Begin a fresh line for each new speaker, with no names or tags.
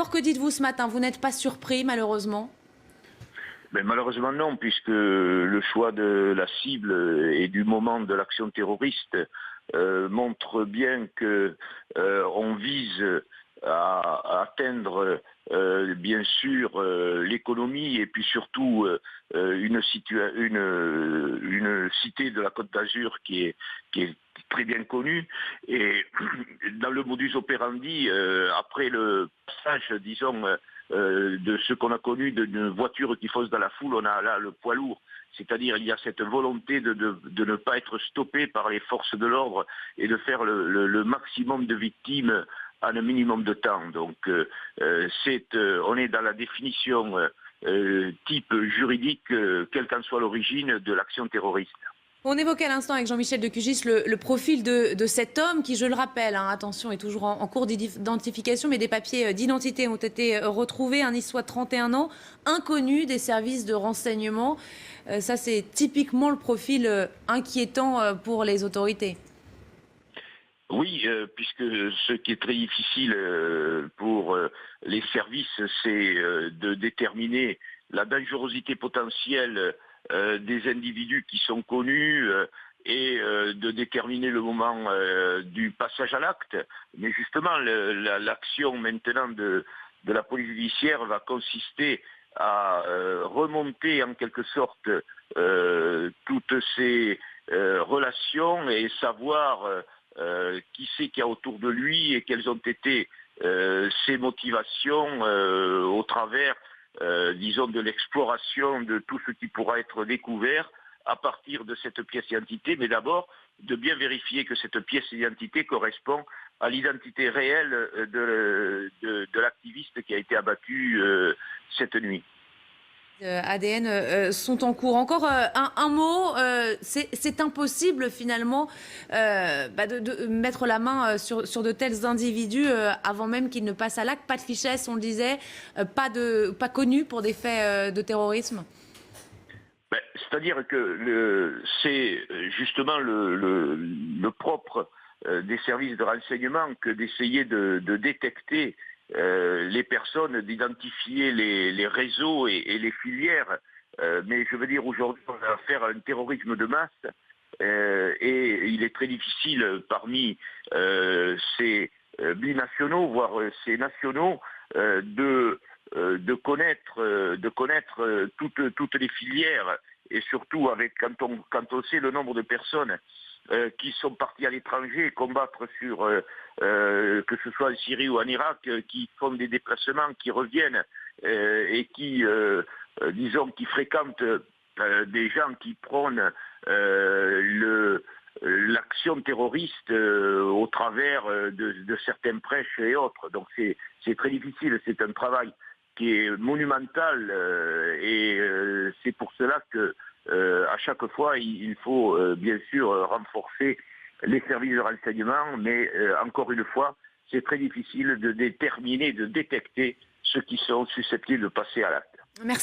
Alors que dites-vous ce matin? Vous n'êtes pas surpris malheureusement?
Ben, malheureusement non, puisque le choix de la cible et du moment de l'action terroriste montre bien que on vise à atteindre bien sûr l'économie et puis surtout une cité de la Côte d'Azur qui est très bien connue. Et dans le modus operandi, après le passage, disons, de ce qu'on a connu d'une voiture qui fonce dans la foule, on a là le poids lourd. C'est-à-dire il y a cette volonté de ne pas être stoppé par les forces de l'ordre et de faire le maximum de victimes en un minimum de temps. Donc on est dans la définition type juridique, quelle qu'en soit l'origine de l'action terroriste.
On évoquait à l'instant avec Jean-Michel de Cugis le profil de cet homme qui, je le rappelle, attention, est toujours en cours d'identification, mais des papiers d'identité ont été retrouvés. Un Niçois de 31 ans, inconnu des services de renseignement. Ça, c'est typiquement le profil inquiétant pour les autorités.
Oui, puisque ce qui est très difficile pour les services, c'est de déterminer la dangerosité potentielle des individus qui sont connus et de déterminer le moment du passage à l'acte. Mais justement, l'action maintenant de la police judiciaire va consister à remonter en quelque sorte toutes ces relations et savoir qui c'est qu'il y a autour de lui et quelles ont été ses motivations au travers, disons, de l'exploration de tout ce qui pourra être découvert à partir de cette pièce d'identité, mais d'abord de bien vérifier que cette pièce d'identité correspond à l'identité réelle de l'activiste qui a été abattu cette nuit.
ADN sont en cours. Encore un mot, c'est impossible finalement de mettre la main sur de tels individus avant même qu'ils ne passent à l'acte. Pas de fichesse, on le disait, pas connu pour des faits de terrorisme.
Ben, c'est-à-dire que c'est justement le propre des services de renseignement que d'essayer de détecter les personnes, d'identifier les réseaux et les filières. Mais je veux dire, aujourd'hui, on a affaire à un terrorisme de masse et il est très difficile parmi ces binationaux, voire ces nationaux, de connaître toutes les filières et surtout quand on sait le nombre de personnes qui sont partis à l'étranger combattre que ce soit en Syrie ou en Irak, qui font des déplacements, qui reviennent et qui, disons, qui fréquentent des gens qui prônent l'action terroriste au travers de certains prêches et autres. Donc c'est très difficile, c'est un travail qui est monumental et c'est pour cela que à chaque fois il faut bien sûr renforcer les services de renseignement, mais encore une fois, c'est très difficile de déterminer, de détecter ceux qui sont susceptibles de passer à l'acte.
Merci.